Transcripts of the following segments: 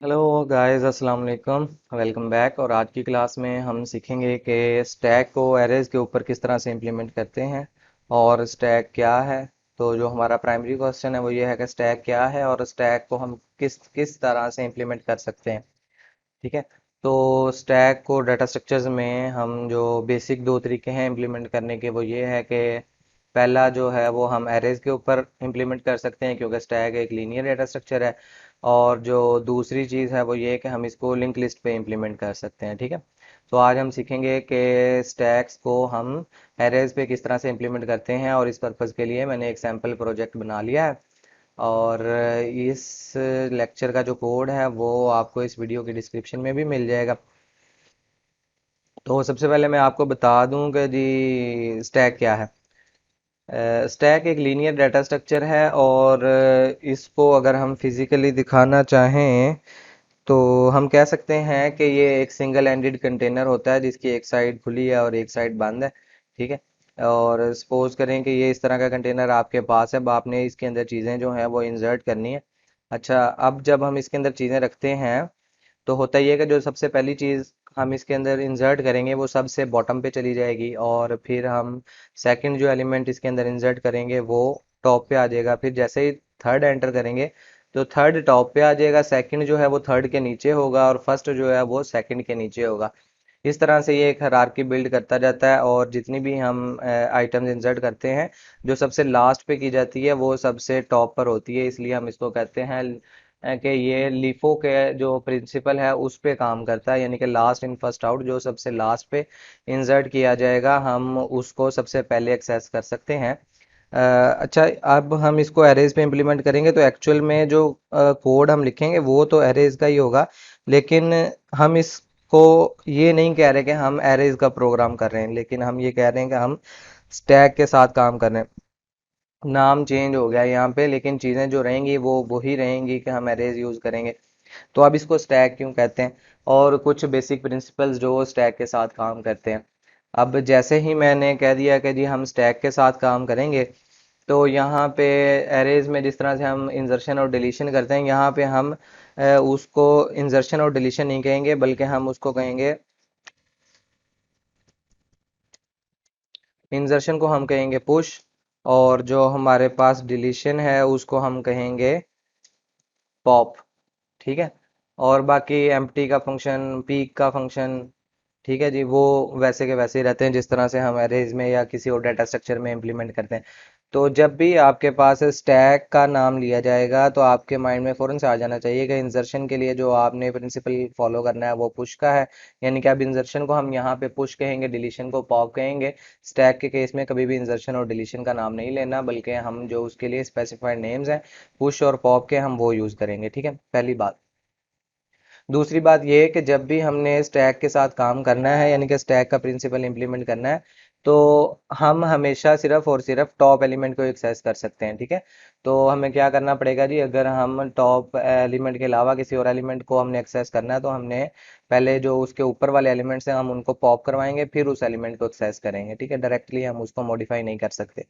Hello guys, अस्सलाम वालेकुम। Welcome back. और आज की क्लास में हम सीखेंगे कि स्टैक को एरेज के ऊपर किस तरह से इम्प्लीमेंट करते हैं और स्टैक क्या है। तो जो हमारा प्राइमरी क्वेश्चन है वो ये है कि स्टैक क्या है और स्टैक को हम किस किस तरह से इम्प्लीमेंट कर सकते हैं। ठीक है। तो स्टैक को डाटा स्ट्रक्चर्स में हम जो बेसिक दो तरीके हैं इम्प्लीमेंट करने के, वो ये है कि पहला जो है वो हम एरेज के ऊपर इम्प्लीमेंट कर सकते हैं क्योंकि स्टैक एक लीनियर डाटा स्ट्रक्चर है। और जो दूसरी चीज़ है वो ये है कि हम इसको लिंक लिस्ट पे इम्प्लीमेंट कर सकते हैं। ठीक है। तो आज हम सीखेंगे कि स्टैक्स को हम एरेज पे किस तरह से इम्प्लीमेंट करते हैं, और इस पर्पज़ के लिए मैंने एक सैम्पल प्रोजेक्ट बना लिया है। और इस लेक्चर का जो कोड है वो आपको इस वीडियो की डिस्क्रिप्शन में भी मिल जाएगा। तो सबसे पहले मैं आपको बता दूं कि जी स्टैक क्या है। स्टैक एक लीनियर डाटा स्ट्रक्चर है, और इसको अगर हम फिजिकली दिखाना चाहें तो हम कह सकते हैं कि ये एक सिंगल एंडेड कंटेनर होता है जिसकी एक साइड खुली है और एक साइड बंद है। ठीक है। और सपोज करें कि ये इस तरह का कंटेनर आपके पास है, अब आपने इसके अंदर चीज़ें जो हैं वो इंसर्ट करनी है। अच्छा, अब जब हम इसके अंदर चीज़ें रखते हैं तो होता ही है कि जो सबसे पहली चीज़ हम इसके अंदर इंसर्ट करेंगे वो सबसे बॉटम पे चली जाएगी, और फिर हम सेकंड जो एलिमेंट इसके अंदर इंसर्ट करेंगे वो टॉप पे आ जाएगा। फिर जैसे ही थर्ड एंटर करेंगे तो थर्ड टॉप पे आ जाएगा, सेकंड जो है वो थर्ड के नीचे होगा, और फर्स्ट जो है वो सेकंड के नीचे होगा। इस तरह से ये एक हायरार्की बिल्ड करता जाता है, और जितनी भी हम आइटम्स इंसर्ट करते हैं जो सबसे लास्ट पे की जाती है वो सबसे टॉप पर होती है, इसलिए हम इसको कहते हैं कि ये लीफो के जो प्रिंसिपल है उस पे काम करता है, यानी कि लास्ट इन फर्स्ट आउट, जो सबसे लास्ट पे इंसर्ट किया जाएगा हम उसको सबसे पहले एक्सेस कर सकते हैं। अच्छा, अब हम इसको एरेज पे इम्प्लीमेंट करेंगे तो एक्चुअल में जो कोड हम लिखेंगे वो तो एरेज का ही होगा, लेकिन हम इसको ये नहीं कह रहे कि हम एरेज का प्रोग्राम कर रहे हैं, लेकिन हम ये कह रहे हैं कि हम स्टैक के साथ काम कर रहे हैं। नाम चेंज हो गया यहाँ पे, लेकिन चीज़ें जो रहेंगी वो वही रहेंगी कि हम एरेज यूज़ करेंगे। तो अब इसको स्टैक क्यों कहते हैं, और कुछ बेसिक प्रिंसिपल्स जो स्टैक के साथ काम करते हैं। अब जैसे ही मैंने कह दिया कि जी हम स्टैक के साथ काम करेंगे, तो यहाँ पे एरेज में जिस तरह से हम इंसर्शन और डिलीशन करते हैं, यहाँ पे हम उसको इंसर्शन और डिलीशन नहीं कहेंगे, बल्कि हम उसको कहेंगे, इंसर्शन को हम कहेंगे पुश, और जो हमारे पास डिलीशन है उसको हम कहेंगे पॉप। ठीक है। और बाकी एम्प्टी का फंक्शन, पीक का फंक्शन, ठीक है जी, वो वैसे के वैसे ही रहते हैं जिस तरह से हम अरेज में या किसी और डाटा स्ट्रक्चर में इम्प्लीमेंट करते हैं। तो जब भी आपके पास स्टैक का नाम लिया जाएगा तो आपके माइंड में फ़ौरन से आ जाना चाहिए कि इंसर्शन के लिए जो आपने प्रिंसिपल फॉलो करना है वो पुश का है। यानी कि अब इंसर्शन को हम यहाँ पे पुश कहेंगे, डिलीशन को पॉप कहेंगे। स्टैक के केस में कभी भी इंसर्शन और डिलीशन का नाम नहीं लेना, बल्कि हम जो उसके लिए स्पेसिफाइड नेम्स हैं पुश और पॉप के, हम वो यूज़ करेंगे। ठीक है, पहली बात। दूसरी बात ये है कि जब भी हमने स्टैक के साथ काम करना है, यानी कि स्टैक का प्रिंसिपल इंप्लीमेंट करना है, तो हम हमेशा सिर्फ और सिर्फ टॉप एलिमेंट को एक्सेस कर सकते हैं। ठीक है। तो हमें क्या करना पड़ेगा जी, अगर हम टॉप एलिमेंट के अलावा किसी और एलिमेंट को हमने एक्सेस करना है तो हमने पहले जो उसके ऊपर वाले एलिमेंट्स हैं हम उनको पॉप करवाएंगे, फिर उस एलिमेंट को एक्सेस करेंगे। ठीक है, डायरेक्टली हम उसको मॉडिफाई नहीं कर सकते।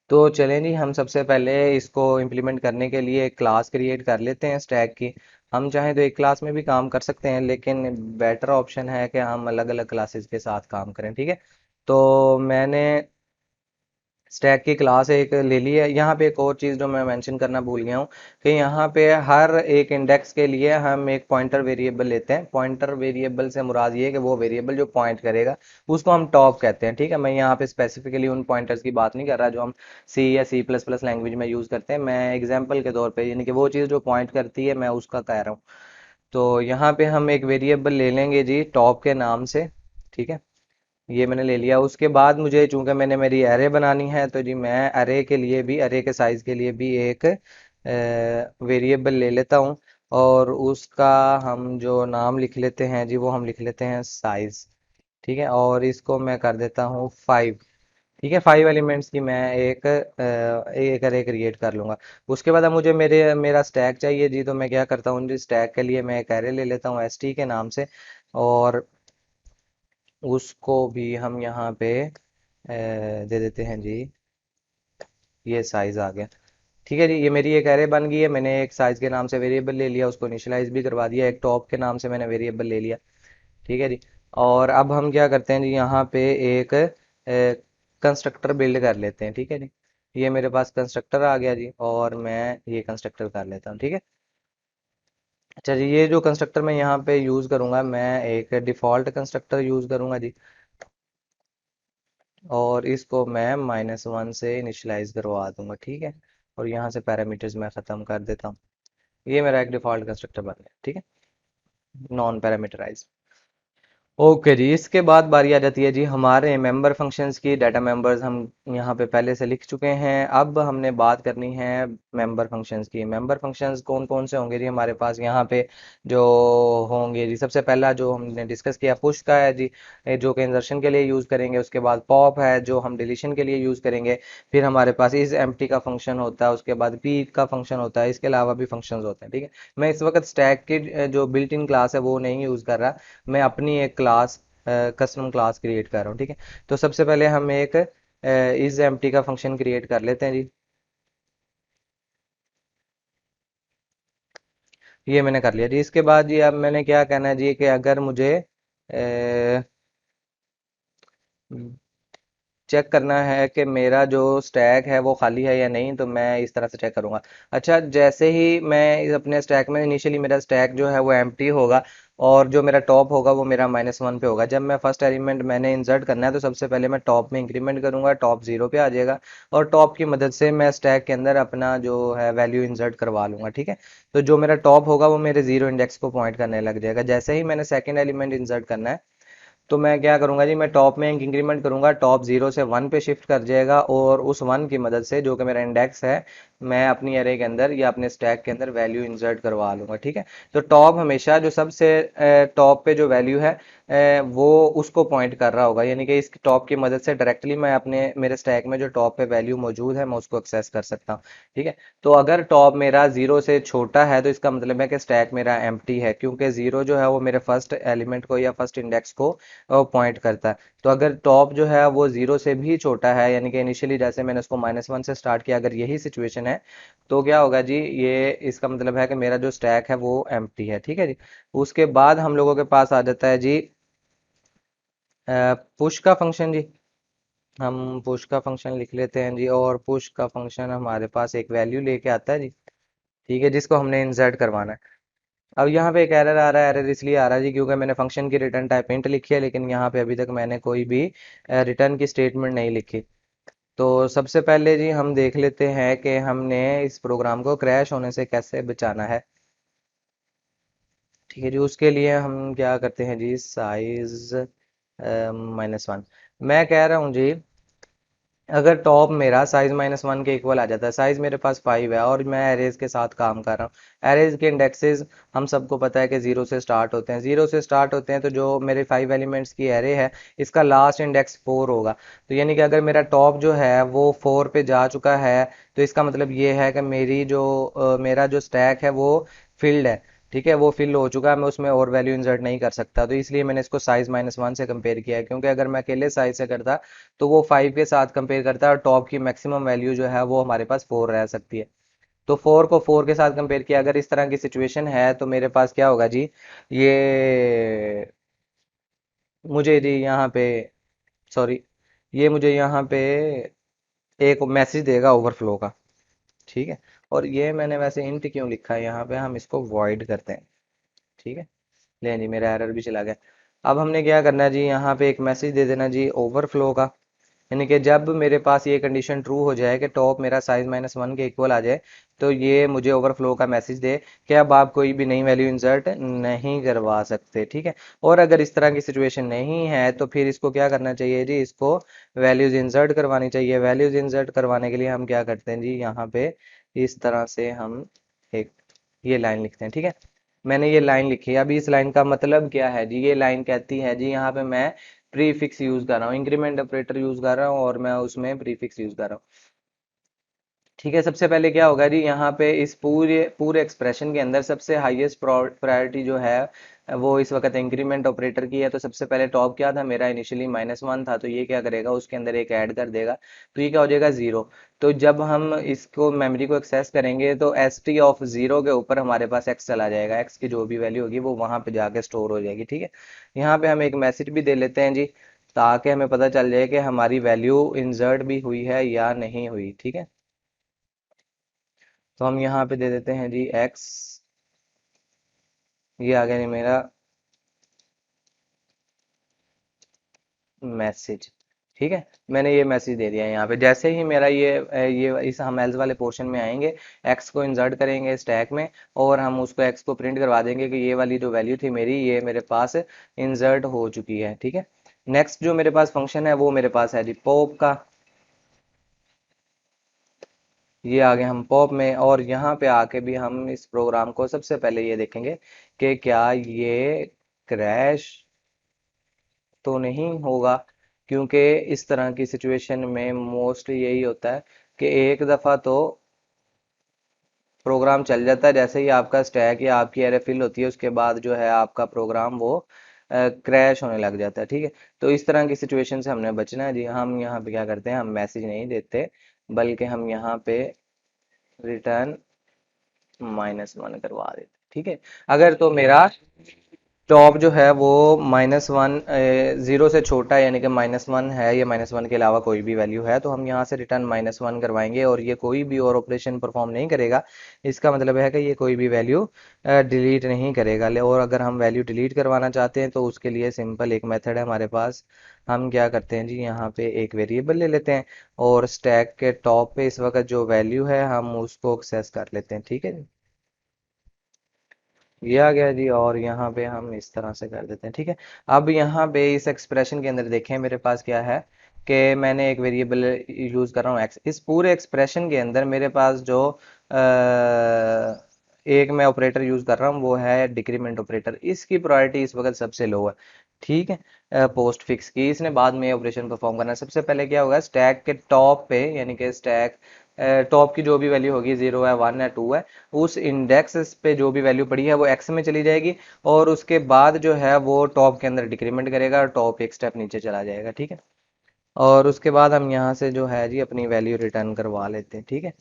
तो चलें जी, हम सबसे पहले इसको इम्प्लीमेंट करने के लिए एक क्लास क्रिएट कर लेते हैं स्टैक की। हम चाहें तो एक क्लास में भी काम कर सकते हैं, लेकिन बेटर ऑप्शन है कि हम अलग अलग क्लासेस के साथ काम करें। ठीक है। तो मैंने स्टैक की क्लास एक ले ली है। यहाँ पे एक और चीज़ जो मैं मेंशन करना भूल गया हूँ कि यहाँ पे हर एक इंडेक्स के लिए हम एक पॉइंटर वेरिएबल लेते हैं। पॉइंटर वेरिएबल से मुराद ये है कि वो वेरिएबल जो पॉइंट करेगा उसको हम टॉप कहते हैं। ठीक है, मैं यहाँ पे स्पेसिफिकली उन पॉइंटर्स की बात नहीं कर रहा जो हम सी या सी प्लस प्लस लैंग्वेज में यूज़ करते हैं। मैं एग्जाम्पल के तौर पर, यानी कि वो चीज़ जो पॉइंट करती है मैं उसका कह रहा हूँ। तो यहाँ पे हम एक वेरिएबल ले लेंगे जी टॉप के नाम से। ठीक है, ये मैंने ले लिया। उसके बाद मुझे, चूंकि मैंने मेरी एरे बनानी है, तो जी मैं एरे के लिए भी, एरे के साइज के लिए भी एक वेरिएबल ले लेता हूँ, और उसका हम जो नाम लिख लेते हैं जी वो हम लिख लेते हैं साइज। ठीक है, और इसको मैं कर देता हूँ 5। ठीक है, 5 एलिमेंट्स की मैं एक एरे क्रिएट कर लूंगा। उसके बाद अब मुझे मेरा स्टैक चाहिए जी, तो मैं क्या करता हूँ जी, स्टैक के लिए मैं एक एरे ले लेता हूँ एस टी के नाम से, और उसको भी हम यहाँ पे दे देते हैं जी, ये साइज आ गया। ठीक है जी, ये मेरी एक एरे बन गई है। मैंने एक साइज के नाम से वेरिएबल ले लिया, उसको इनिशियलाइज भी करवा दिया, एक टॉप के नाम से मैंने वेरिएबल ले लिया। ठीक है जी। और अब हम क्या करते हैं जी, यहाँ पे एक कंस्ट्रक्टर बिल्ड कर लेते हैं। ठीक है जी, ये मेरे पास कंस्ट्रक्टर आ गया जी, और मैं ये कंस्ट्रक्टर कर लेता हूँ। ठीक है। अच्छा जी, ये जो कंस्ट्रक्टर मैं यहाँ पे यूज करूंगा, मैं एक डिफॉल्ट कंस्ट्रक्टर यूज करूंगा जी, और इसको मैं -1 से इनिशियलाइज करवा दूंगा। ठीक है, और यहाँ से पैरामीटर्स मैं खत्म कर देता हूँ। ये मेरा एक डिफॉल्ट कंस्ट्रक्टर बन गया। ठीक है, नॉन पैरामीटराइज। ओके जी, इसके बाद बारी आ जाती है जी हमारे मेंबर फंक्शंस की। डाटा मेंबर्स हम यहाँ पे पहले से लिख चुके हैं। अब हमने बात करनी है मेंबर फंक्शंस की। मेंबर फंक्शंस कौन कौन से होंगे जी हमारे पास यहाँ पे जो होंगे जी? सबसे पहला जो हमने डिस्कस किया पुश का है जी, जो कि इंसर्शन के लिए यूज करेंगे। उसके बाद पॉप है जो हम डिलीशन के लिए यूज करेंगे। फिर हमारे पास इज एम्प्टी का फंक्शन होता है, उसके बाद पी का फंक्शन होता है। इसके अलावा भी फंक्शंस होते हैं। ठीक है, मैं इस वक्त स्टैक की जो बिल्ट इन क्लास है वो नहीं यूज कर रहा, मैं अपनी एक क्लास कस्टम क्लास क्रिएट कर रहा हूँ। ठीक है, तो सबसे पहले हम एक इज एम्प्टी का फंक्शन क्रिएट कर लेते हैं जी। ये मैंने कर लिया जी। इसके बाद जी अब मैंने क्या कहना है जी कि अगर मुझे चेक करना है कि मेरा जो स्टैक है वो खाली है या नहीं, तो मैं इस तरह से चेक करूंगा। अच्छा, जैसे ही मैं अपने स्टैक में इनिशियली मेरा स्टैक जो है वो एम्प्टी होगा, और जो मेरा टॉप होगा वो मेरा -1 पे होगा। जब मैं फर्स्ट एलिमेंट मैंने इंसर्ट करना है, तो सबसे पहले मैं टॉप में इंक्रीमेंट करूंगा, टॉप 0 पे आ जाएगा, और टॉप की मदद से मैं स्टैक के अंदर अपना जो है वैल्यू इंसर्ट करवा लूंगा। ठीक है, तो जो मेरा टॉप होगा वो मेरे 0 इंडेक्स को पॉइंट करने लग जाएगा। जैसे ही मैंने सेकेंड एलिमेंट इंसर्ट करना है, तो मैं क्या करूंगा जी, मैं टॉप में एक इंक्रीमेंट करूंगा, टॉप 0 से 1 पे शिफ्ट कर जाएगा, और उस 1 की मदद से जो कि मेरा इंडेक्स है, मैं अपनी एरे के अंदर या अपने स्टैक के अंदर वैल्यू इंसर्ट करवा लूंगा। ठीक है, तो टॉप हमेशा जो सबसे टॉप पे जो वैल्यू है वो उसको पॉइंट कर रहा होगा, यानी कि इस टॉप की मदद से डायरेक्टली मैं अपने मेरे स्टैक में जो टॉप पे वैल्यू मौजूद है मैं उसको एक्सेस कर सकता हूँ। ठीक है, तो अगर टॉप मेरा 0 से छोटा है, तो इसका मतलब है कि स्टैक मेरा एम्प्टी है, क्योंकि 0 जो है वो मेरे फर्स्ट एलिमेंट को या फर्स्ट इंडेक्स को पॉइंट करता है। तो अगर टॉप जो है वो 0 से भी छोटा है, यानी कि इनिशियली जैसे मैंने उसको -1 से स्टार्ट किया, अगर यही सिचुएशन है, तो क्या होगा जी, ये इसका मतलब है कि मेरा जो स्टैक है वो एम्प्टी है। ठीक है जी। उसके बाद हम लोगों के पास आ जाता है जी पुश का फंक्शन जी। हम पुश का फंक्शन लिख लेते हैं जी, और पुश का फंक्शन हमारे पास एक वैल्यू लेके आता है जी। ठीक है, जिसको हमने इंसर्ट करवाना है। अब यहाँ पे एक एरर आ रहा है। एरर इसलिए आ रहा है जी क्योंकि मैंने फंक्शन की रिटर्न टाइप इंट लिखी है, लेकिन यहाँ पे अभी तक मैंने कोई भी रिटर्न की स्टेटमेंट नहीं लिखी। तो सबसे पहले जी हम देख लेते हैं कि हमने इस प्रोग्राम को क्रैश होने से कैसे बचाना है। ठीक है जी, उसके लिए हम क्या करते हैं जी, साइज -1। मैं कह रहा हूँ जी, अगर टॉप मेरा साइज -1 के इक्वल आ जाता है, साइज मेरे पास 5 है, और मैं एरेज के साथ काम कर रहा हूँ। एरेज के इंडेक्सेस हम सबको पता है कि 0 से स्टार्ट होते हैं। 0 से स्टार्ट होते हैं, तो जो मेरे 5 एलिमेंट्स की एरे है, इसका लास्ट इंडेक्स 4 होगा। तो यानी कि अगर मेरा टॉप जो है वो 4 पे जा चुका है, तो इसका मतलब ये है कि मेरा जो स्टैक है वो फिल्ड है। ठीक है, वो फिल हो चुका है, मैं उसमें और वैल्यू इंसर्ट नहीं कर सकता। तो इसलिए मैंने इसको साइज -1 से कंपेयर किया है, क्योंकि अगर मैं अकेले साइज से करता तो वो 5 के साथ कंपेयर करता है, और टॉप की मैक्सिमम वैल्यू जो है वो हमारे पास 4 रह सकती है। तो 4 को 4 के साथ कंपेयर किया। अगर इस तरह की सिचुएशन है, तो मेरे पास क्या होगा जी, ये मुझे जी यहाँ पे, सॉरी, ये मुझे यहाँ पे एक मैसेज देगा ओवरफ्लो का। ठीक है, और ये मैंने वैसे इंट क्यों लिखा है यहाँ पे, हम इसको वॉइड करते हैं। ठीक है, ले जी, मेरा एरर भी चला गया। अब हमने क्या करना है जी, यहाँ पे एक मैसेज दे देना जी ओवरफ्लो का, यानी कि जब मेरे पास ये कंडीशन ट्रू हो जाए कि टॉप मेरा साइज -1 के इक्वल आ जाए, तो ये मुझे ओवरफ्लो का मैसेज दे कि अब आप कोई भी नई वैल्यू इंसर्ट नहीं करवा सकते। ठीक है, और अगर इस तरह की सिचुएशन नहीं है, तो फिर इसको क्या करना चाहिए जी, इसको वैल्यूज इंसर्ट करवानी चाहिए। वैल्यूज इंसर्ट करवाने के लिए हम क्या करते हैं जी, यहाँ पे इस तरह से हम एक ये लाइन लिखते हैं। ठीक है, मैंने ये लाइन लिखी है। अभी इस लाइन का मतलब क्या है जी, ये लाइन कहती है जी, यहाँ पे मैं प्रीफिक्स यूज कर रहा हूँ, इंक्रीमेंट ऑपरेटर यूज कर रहा हूँ, और मैं उसमें प्रीफिक्स यूज कर रहा हूँ। ठीक है, सबसे पहले क्या होगा जी, यहाँ पे इस पूरे पूरे एक्सप्रेशन के अंदर सबसे हाईएस्ट प्रायोरिटी जो है वो इस वक्त इंक्रीमेंट ऑपरेटर की है। तो सबसे पहले टॉप क्या था मेरा, इनिशियली -1 था, तो ये क्या करेगा, उसके अंदर एक ऐड कर देगा, तो ये क्या हो जाएगा, 0। तो जब हम इसको मेमोरी को एक्सेस करेंगे तो ST(0) के ऊपर हमारे पास x चला जाएगा, x की जो भी वैल्यू होगी वो वहां पे जाके स्टोर हो जाएगी। ठीक है, यहाँ पे हम एक मैसेज भी दे लेते हैं जी, ताकि हमें पता चल जाए कि हमारी वैल्यू इंसर्ट भी हुई है या नहीं हुई। ठीक है, तो हम यहाँ पे दे देते हैं जी x, ये आ गया जी मेरा मैसेज। ठीक है, मैंने ये मैसेज दे दिया है यहाँ पे। जैसे ही मेरा ये इस हम एल्स वाले पोर्शन में आएंगे, x को इंसर्ट करेंगे स्टैक में, और हम उसको x को प्रिंट करवा देंगे कि ये वाली जो वैल्यू थी मेरी, ये मेरे पास इंसर्ट हो चुकी है। ठीक है, नेक्स्ट जो मेरे पास फंक्शन है वो मेरे पास है जी पॉप का। ये आ गए हम पॉप में, और यहाँ पे आके भी हम इस प्रोग्राम को सबसे पहले ये देखेंगे कि क्या ये क्रैश तो नहीं होगा, क्योंकि इस तरह की सिचुएशन में मोस्टली यही होता है कि एक दफ़ा तो प्रोग्राम चल जाता है, जैसे ही आपका स्टैक या आपकी एरे फिल होती है उसके बाद जो है आपका प्रोग्राम वो क्रैश होने लग जाता है। ठीक है, तो इस तरह की सिचुएशन से हमने बचना है जी। हम यहाँ पे क्या करते हैं, हम मैसेज नहीं देते, बल्कि हम यहाँ पे रिटर्न -1 करवा देते। ठीक है, अगर तो मेरा टॉप जो है वो -1 0 से छोटा है, यानी कि -1 है या -1 के अलावा कोई भी वैल्यू है, तो हम यहाँ से रिटर्न -1 करवाएंगे, और ये कोई भी और ऑपरेशन परफॉर्म नहीं करेगा। इसका मतलब है कि ये कोई भी वैल्यू डिलीट नहीं करेगा। और अगर हम वैल्यू डिलीट करवाना चाहते हैं तो उसके लिए सिंपल एक मेथड है हमारे पास। हम क्या करते हैं जी, यहाँ पे एक वेरिएबल ले लेते हैं, और स्टैक के टॉप पे इस वक्त जो वैल्यू है हम उसको एक्सेस कर लेते हैं। ठीक है जी, ये आ गया जी, और यहाँ पे हम इस तरह से कर देते हैं। ठीक है, अब यहाँ पे इस एक्सप्रेशन के अंदर देखें मेरे पास क्या है, कि मैंने एक वेरिएबल यूज कर रहा हूँ x। इस पूरे एक्सप्रेशन के अंदर मेरे पास जो एक मैं ऑपरेटर यूज कर रहा हूँ वो है डिक्रीमेंट ऑपरेटर। इसकी प्रायोरिटी इस वक्त सबसे लो है। ठीक है, पोस्ट फिक्स की, इसने बाद में ऑपरेशन परफॉर्म करना है। सबसे पहले क्या होगा, स्टैक के टॉप पे, यानी कि स्टैक टॉप की जो भी वैल्यू होगी, 0 है, 1 है, 2 है, उस इंडेक्स पे जो भी वैल्यू पड़ी है वो एक्स में चली जाएगी, और उसके बाद जो है वो टॉप के अंदर डिक्रीमेंट करेगा और टॉप एक स्टेप नीचे चला जाएगा। ठीक है, और उसके बाद हम यहाँ से जो है जी अपनी वैल्यू रिटर्न करवा लेते हैं। ठीक है,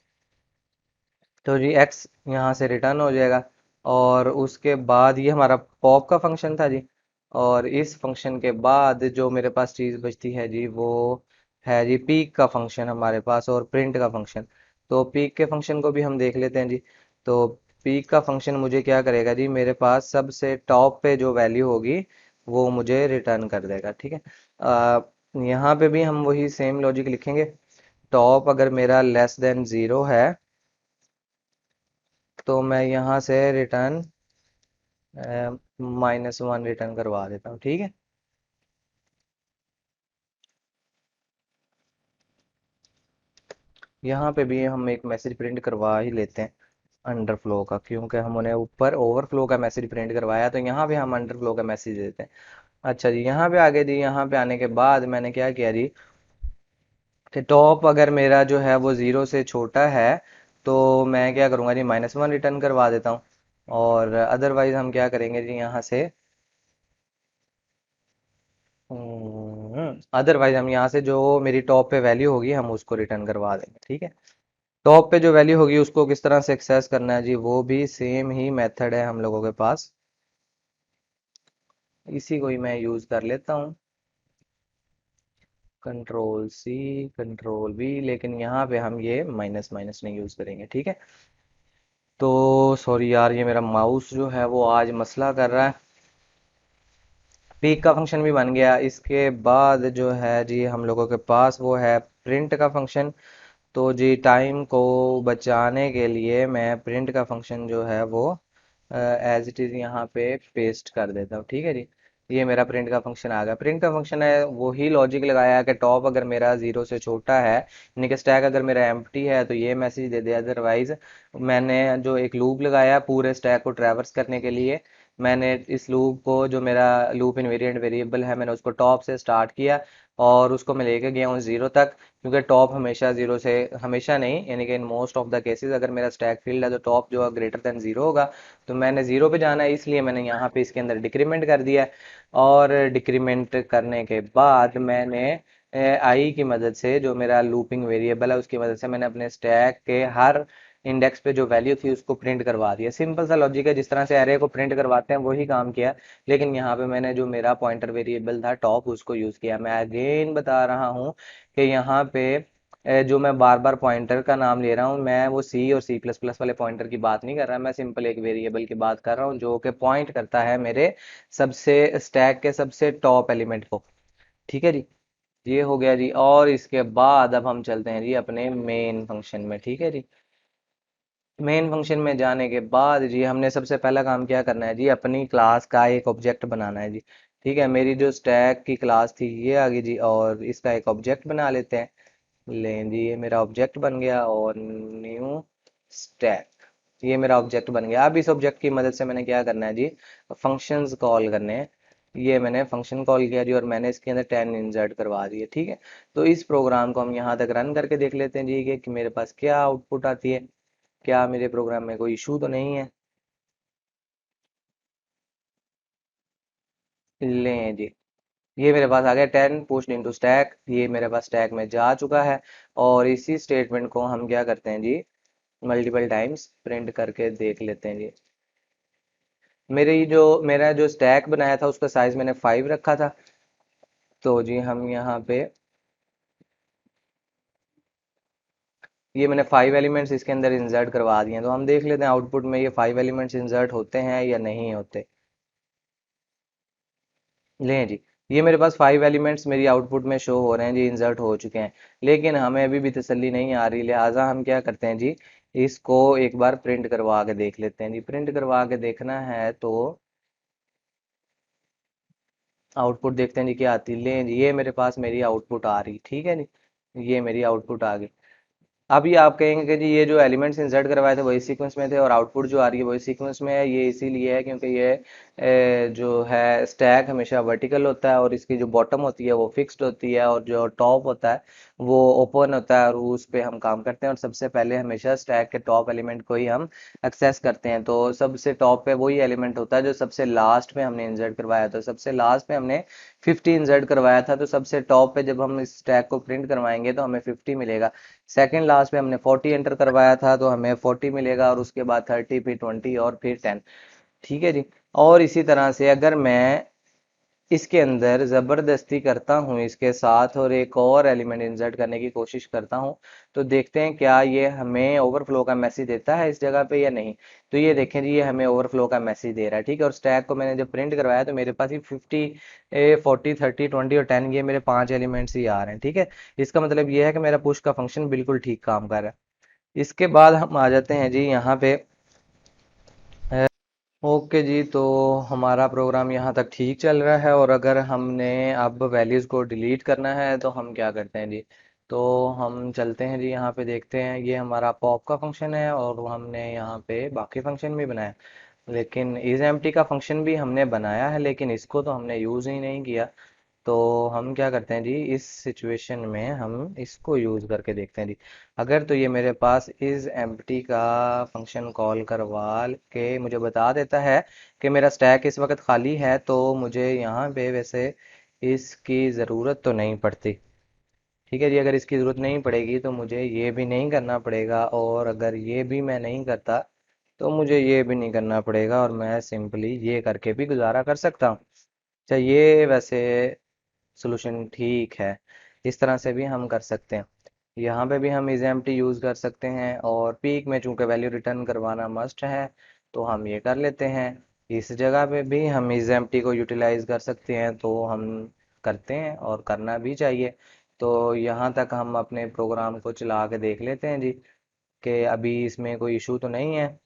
तो जी एक्स यहाँ से रिटर्न हो जाएगा, और उसके बाद ये हमारा पॉप का फंक्शन था जी। और इस फंक्शन के बाद जो मेरे पास चीज़ बचती है जी वो है जी पीक का फंक्शन हमारे पास, और प्रिंट का फंक्शन। तो पीक के फंक्शन को भी हम देख लेते हैं जी। तो पीक का फंक्शन मुझे क्या करेगा जी, मेरे पास सबसे टॉप पे जो वैल्यू होगी वो मुझे रिटर्न कर देगा। ठीक है, यहाँ पे भी हम वही सेम लॉजिक लिखेंगे। टॉप अगर मेरा <<0 है तो मैं यहाँ से रिटर्न -1 रिटर्न करवा देता हूँ। ठीक है, यहाँ पे भी हम एक मैसेज प्रिंट करवा ही लेते हैं अंडरफ्लो का, क्योंकि हमने ऊपर ओवरफ्लो का मैसेज प्रिंट करवाया, तो यहाँ पे हम अंडरफ्लो का मैसेज देते हैं। अच्छा जी, यहाँ पे आगे जी, यहाँ पे आने के बाद मैंने क्या किया जी, कि टॉप अगर मेरा जो है वो 0 से छोटा है तो मैं क्या करूँगा जी, -1 रिटर्न करवा देता हूँ। और अदरवाइज हम क्या करेंगे जी, यहाँ से अदरवाइज हम यहाँ से जो मेरी टॉप पे वैल्यू होगी हम उसको रिटर्न करवा देंगे। ठीक है, टॉप पे जो वैल्यू होगी उसको किस तरह से एक्सेस करना है जी, वो भी सेम ही मेथड है हम लोगों के पास। इसी को ही मैं यूज कर लेता हूँ, कंट्रोल C, कंट्रोल V, लेकिन यहाँ पे हम ये माइनस माइनस नहीं यूज करेंगे। ठीक है, तो सॉरी यार, ये मेरा माउस जो है वो आज मसला कर रहा है। पीक का फंक्शन भी बन गया, इसके बाद जो है जी हम लोगों के पास वो है प्रिंट का फंक्शन। तो जी टाइम को बचाने के लिए मैं प्रिंट का फंक्शन जो है वो एज इट इज यहाँ पे पेस्ट कर देता हूँ। ठीक है जी, ये मेरा प्रिंट का फंक्शन आ गया। प्रिंट का फंक्शन है वही लॉजिक लगाया है कि टॉप अगर मेरा 0 से छोटा है, यानी कि स्टैक अगर मेरा एम्प्टी है तो ये मैसेज दे दे। अदरवाइज मैंने जो एक लूप लगाया पूरे स्टैक को ट्रैवर्स करने के लिए, मैंने इस लूप को, जो मेरा लूप इनवेरिएंट वेरिएबल है, मैंने उसको टॉप से स्टार्ट किया, और उसको मैं लेके गया हूँ जीरो तक, क्योंकि टॉप हमेशा जीरो से, हमेशा नहीं यानी कि in most of the cases अगर मेरा स्टैक फील्ड है तो टॉप जो है ग्रेटर देन जीरो होगा। तो मैंने जीरो पे जाना है, इसलिए मैंने यहाँ पे इसके अंदर डिक्रीमेंट कर दिया है। और डिक्रीमेंट करने के बाद मैंने आई की मदद से, जो मेरा लूपिंग वेरिएबल है उसकी मदद से, मैंने अपने स्टैक के हर इंडेक्स पे जो वैल्यू थी उसको प्रिंट करवा दिया। सिंपल सा लॉजिक है, जिस तरह से एरे को प्रिंट करवाते हैं वही काम किया। लेकिन यहाँ पे मैंने जो मेरा पॉइंटर वेरिएबल था टॉप उसको यूज किया। मैं अगेन बता रहा हूँ कि यहाँ पे जो मैं बार बार पॉइंटर का नाम ले रहा हूँ, मैं वो सी और सी प्लस प्लस वाले पॉइंटर की बात नहीं कर रहा, मैं सिंपल एक वेरिएबल की बात कर रहा हूँ जो कि पॉइंट करता है मेरे सबसे स्टैक के सबसे टॉप एलिमेंट को। ठीक है जी, ये हो गया जी। और इसके बाद अब हम चलते हैं जी अपने मेन फंक्शन में। ठीक है जी, मेन फंक्शन में जाने के बाद जी हमने सबसे पहला काम क्या करना है जी, अपनी क्लास का एक ऑब्जेक्ट बनाना है जी। ठीक है, मेरी जो स्टैक की क्लास थी ये आ गई जी, और इसका एक ऑब्जेक्ट बना लेते हैं। लें जी, ये मेरा ऑब्जेक्ट बन गया, और न्यू स्टैक, ये मेरा ऑब्जेक्ट बन गया। अब इस ऑब्जेक्ट की मदद से मैंने क्या करना है जी, फंक्शंस कॉल करने हैं। ये मैंने फंक्शन कॉल किया जी, और मैंने इसके अंदर 10 इंसर्ट करवा दिए। ठीक है, तो इस प्रोग्राम को हम यहाँ तक रन करके देख लेते हैं जी कि मेरे पास क्या आउटपुट आती है, क्या मेरे प्रोग्राम में कोई इशू तो नहीं है। लें जी, ये मेरे पास आ गया 10 पुश्ड इनटू स्टैक, ये मेरे पास स्टैक में जा चुका है। और इसी स्टेटमेंट को हम क्या करते हैं जी, मल्टीपल टाइम्स प्रिंट करके देख लेते हैं जी। मेरा जो स्टैक बनाया था उसका साइज मैंने 5 रखा था। तो जी हम यहाँ पे, ये मैंने 5 एलिमेंट्स इसके अंदर इंसर्ट करवा दिए हैं। तो हम देख लेते हैं आउटपुट में ये 5 एलिमेंट्स इंसर्ट होते हैं या नहीं होते। लें जी, ये मेरे पास 5 एलिमेंट्स मेरी आउटपुट में शो हो रहे हैं जी, इंसर्ट हो चुके हैं। लेकिन हमें अभी भी तसल्ली नहीं आ रही, लिहाजा हम क्या करते हैं जी, इसको एक बार प्रिंट करवा के देख लेते हैं जी। प्रिंट करवा के देखना है तो आउटपुट देखते हैं जी क्या आती है। लें जी, ये मेरे पास मेरी आउटपुट आ रही। ठीक है जी, ये मेरी आउटपुट आ गई। अभी आप कहेंगे कि जी ये जो एलिमेंट्स इंसर्ट करवाए थे वही सीक्वेंस में थे, और आउटपुट जो आ रही है वही सीक्वेंस में है। ये इसीलिए है क्योंकि ये जो है स्टैक हमेशा वर्टिकल होता है, और इसकी जो बॉटम होती है वो फिक्स्ड होती है, और जो टॉप होता है वो ओपन होता है, और उस पे हम काम करते हैं। और सबसे पहले हमेशा स्टैक के टॉप एलिमेंट को ही हम एक्सेस करते हैं। तो सबसे टॉप पे वही एलिमेंट होता है जो सबसे लास्ट में हमने इंसर्ट करवाया था। सबसे लास्ट में हमने 50 इंसर्ट करवाया था, तो सबसे टॉप पे जब हम इस स्टैक को प्रिंट करवाएंगे तो हमें 50 मिलेगा। सेकंड लास्ट में हमने 40 एंटर करवाया था तो हमें 40 मिलेगा, और उसके बाद 30, फिर 20 और फिर 10। ठीक है जी, और इसी तरह से अगर मैं इसके अंदर जबरदस्ती करता हूँ इसके साथ और एक और एलिमेंट इंसर्ट करने की कोशिश करता हूँ, तो देखते हैं क्या ये हमें ओवरफ्लो का मैसेज देता है इस जगह पे या नहीं। तो ये देखें जी, ये हमें ओवरफ्लो का मैसेज दे रहा है। ठीक है, और स्टैक को मैंने जब प्रिंट करवाया तो मेरे पास ही 50, 40, 30, 20 और 10, ये मेरे 5 एलिमेंट्स ही आ रहे हैं। ठीक है, इसका मतलब ये है कि मेरा पुश का फंक्शन बिल्कुल ठीक काम कर रहा है। इसके बाद हम आ जाते हैं जी यहाँ पे। ओके जी, तो हमारा प्रोग्राम यहाँ तक ठीक चल रहा है, और अगर हमने अब वैल्यूज़ को डिलीट करना है तो हम क्या करते हैं जी, तो हम चलते हैं जी यहाँ पे, देखते हैं ये हमारा पॉप का फंक्शन है, और हमने यहाँ पे बाकी फंक्शन भी बनाया। लेकिन इज एम्प्टी का फंक्शन भी हमने बनाया है, लेकिन इसको तो हमने यूज़ ही नहीं किया। तो हम क्या करते हैं जी, इस सिचुएशन में हम इसको यूज़ करके देखते हैं जी। अगर तो ये मेरे पास इज एम्प्टी का फंक्शन कॉल करवा के मुझे बता देता है कि मेरा स्टैक इस वक्त खाली है, तो मुझे यहाँ पे वैसे इसकी ज़रूरत तो नहीं पड़ती। ठीक है जी, अगर इसकी ज़रूरत नहीं पड़ेगी तो मुझे ये भी नहीं करना पड़ेगा, और अगर ये भी मैं नहीं करता तो मुझे ये भी नहीं करना पड़ेगा, और मैं सिंपली ये करके भी गुजारा कर सकता हूँ। अच्छा, ये वैसे सोल्यूशन ठीक है, इस तरह से भी हम कर सकते हैं। यहाँ पे भी हम इज एम्प्टी यूज़ कर सकते हैं, और पीक में चूंकि वैल्यू रिटर्न करवाना मस्ट है तो हम ये कर लेते हैं। इस जगह पे भी हम इज एम्प्टी को यूटिलाइज कर सकते हैं, तो हम करते हैं और करना भी चाहिए। तो यहाँ तक हम अपने प्रोग्राम को चला के देख लेते हैं जी कि अभी इसमें कोई इशू तो नहीं है।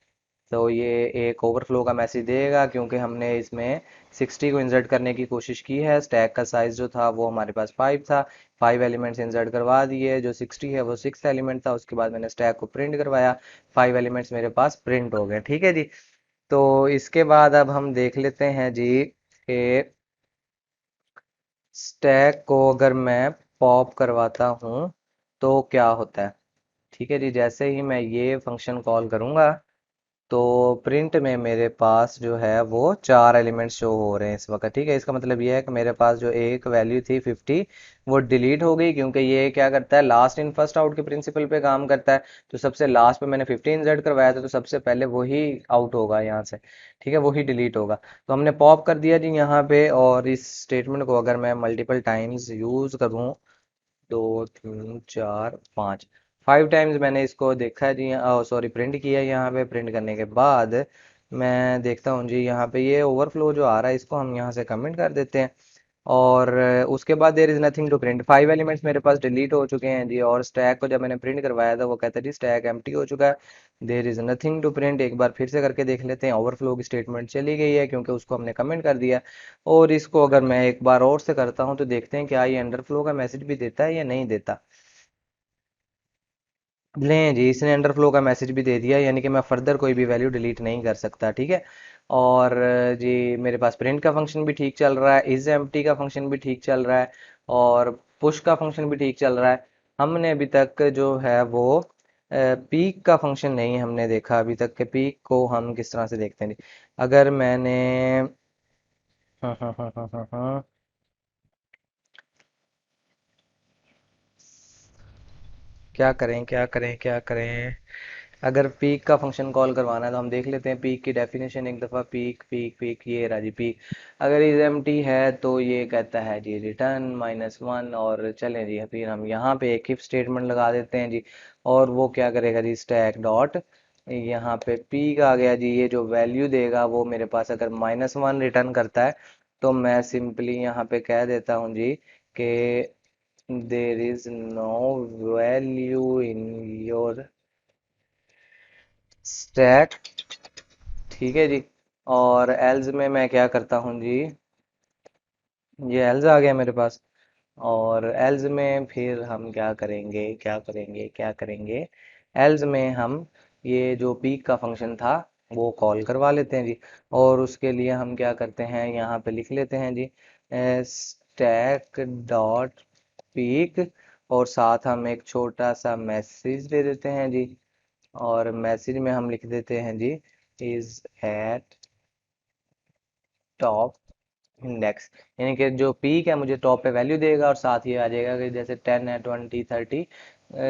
तो ये एक ओवरफ्लो का मैसेज देगा, क्योंकि हमने इसमें 60 को इंसर्ट करने की कोशिश की है। स्टैक का साइज जो था वो हमारे पास 5 था, 5 एलिमेंट्स इंसर्ट करवा दिए। जो 60 है वो 6th एलिमेंट था। उसके बाद मैंने स्टैक को प्रिंट करवाया, 5 एलिमेंट्स मेरे पास प्रिंट हो गए। ठीक है जी, तो इसके बाद अब हम देख लेते हैं जी कि स्टैक को अगर मैं पॉप करवाता हूँ तो क्या होता है। ठीक है जी, जैसे ही मैं ये फंक्शन कॉल करूँगा तो प्रिंट में मेरे पास जो है वो चार एलिमेंट्स शो हो रहे हैं इस वक्त। ठीक है, इसका मतलब ये है कि मेरे पास जो एक वैल्यू थी 50 वो डिलीट हो गई, क्योंकि ये क्या करता है, लास्ट इन फर्स्ट आउट के प्रिंसिपल पे काम करता है। तो सबसे लास्ट पे मैंने 50 इंसर्ट करवाया था, तो सबसे पहले वही आउट होगा यहाँ से। ठीक है, वही डिलीट होगा। तो हमने पॉप कर दिया जी यहाँ पे, और इस स्टेटमेंट को अगर मैं मल्टीपल टाइम्स यूज करूँ, 2 3 4 5, 5 टाइम्स मैंने इसको देखा है जी, सॉरी प्रिंट किया है। यहाँ पे प्रिंट करने के बाद मैं देखता हूँ जी, यहाँ पे ये ओवरफ्लो जो आ रहा है इसको हम यहाँ से कमेंट कर देते हैं। और उसके बाद there is nothing to print, 5 elements मेरे पास डिलीट हो चुके हैं जी। और स्टैक को जब मैंने प्रिंट करवाया था वो कहता है जी स्टैक एम्प्टी हो चुका है, there is nothing to print. एक बार फिर से करके देख लेते हैं, ओवरफ्लो की स्टेटमेंट चली गई है क्योंकि उसको हमने कमेंट कर दिया। और इसको अगर मैं एक बार और से करता हूँ तो देखते हैं क्या ये अंडरफ्लो का मैसेज भी देता है या नहीं देता। लें जी, इसने अंडरफ्लो का मैसेज भी दे दिया, यानी कि मैं फर्दर कोई भी वैल्यू डिलीट नहीं कर सकता। ठीक है। और जी मेरे पास प्रिंट का फंक्शन भी ठीक चल रहा है, इज एम्प्टी का फंक्शन भी ठीक चल रहा है, और पुश का फंक्शन भी ठीक चल रहा है। हमने अभी तक जो है वो पीक का फंक्शन नहीं हमने देखा अभी तक के। पीक को हम किस तरह से देखते हैं जी, अगर मैंने हाँ हाँ हाँ हाँ हाँ हाँ क्या करें क्या करें क्या करें। अगर पीक का फंक्शन कॉल करवाना है तो हम देख लेते हैं पीक की डेफिनेशन एक दफ़ा। पीक पीक पीक, ये रहा जी पीक। अगर इज एम्प्टी है तो ये कहता है जी रिटर्न -1। और चलें जी, फिर हम यहाँ पे एक इफ स्टेटमेंट लगा देते हैं जी। और वो क्या करेगा जी, स्टैक डॉट, यहाँ पे पीक आ गया जी। ये जो वैल्यू देगा वो मेरे पास अगर -1 रिटर्न करता है तो मैं सिंपली यहाँ पे कह देता हूँ जी कि there is no value in your stack. ठीक है जी। और एल्स में मैं क्या करता हूँ जी, ये एल्स आ गया मेरे पास। और एल्स में फिर हम क्या करेंगे क्या करेंगे क्या करेंगे, एल्स में हम ये जो पीक का फंक्शन था वो कॉल करवा लेते हैं जी। और उसके लिए हम क्या करते हैं, यहाँ पे लिख लेते हैं जी स्टैक डॉट पीक, और साथ हम एक छोटा सा मैसेज दे देते हैं जी। और मैसेज में हम लिख देते हैं जी इज एट टॉप इंडेक्स, यानी कि जो पीक है मुझे टॉप पे वैल्यू देगा, और साथ ही आ जाएगा कि जैसे 10 है, 20, 30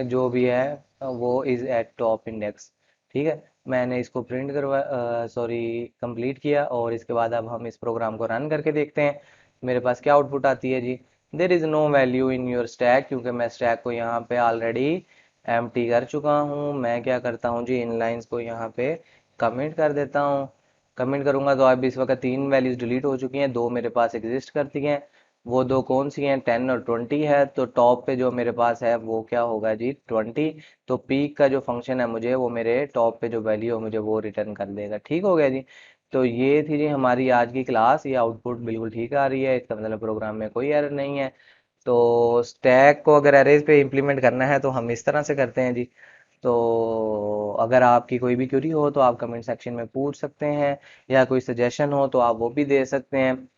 जो भी है वो इज एट टॉप इंडेक्स। ठीक है, मैंने इसको प्रिंट करवा सॉरी कंप्लीट किया, और इसके बाद अब हम इस प्रोग्राम को रन करके देखते हैं मेरे पास क्या आउटपुट आती है जी। There is no value in your stack, क्योंकि मैं स्टैक को यहाँ पे ऑलरेडी एम्प्टी कर चुका हूँ। मैं क्या करता हूँ जी, इन लाइंस को यहाँ पे कमेंट कर देता हूँ। कमेंट करूंगा तो अब इस वक्त 3 वैल्यूज डिलीट हो चुकी हैं, दो मेरे पास एग्जिस्ट करती हैं। वो दो कौन सी हैं, 10 और 20 है। तो टॉप पे जो मेरे पास है वो क्या होगा जी, 20। तो पीक का जो फंक्शन है मुझे वो मेरे टॉप पे जो वैल्यू है मुझे वो रिटर्न कर देगा। ठीक हो गया जी। तो ये थी जी हमारी आज की क्लास। ये आउटपुट बिल्कुल ठीक आ रही है, इसका मतलब प्रोग्राम में कोई एरर नहीं है। तो स्टैक को अगर अरेज पे इम्प्लीमेंट करना है तो हम इस तरह से करते हैं जी। तो अगर आपकी कोई भी क्वेरी हो तो आप कमेंट सेक्शन में पूछ सकते हैं, या कोई सजेशन हो तो आप वो भी दे सकते हैं।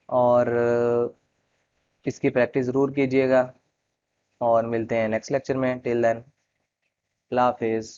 और इसकी प्रैक्टिस ज़रूर कीजिएगा, और मिलते हैं नेक्स्ट लेक्चर में। टिल देन, अल्लाह हाफिज़।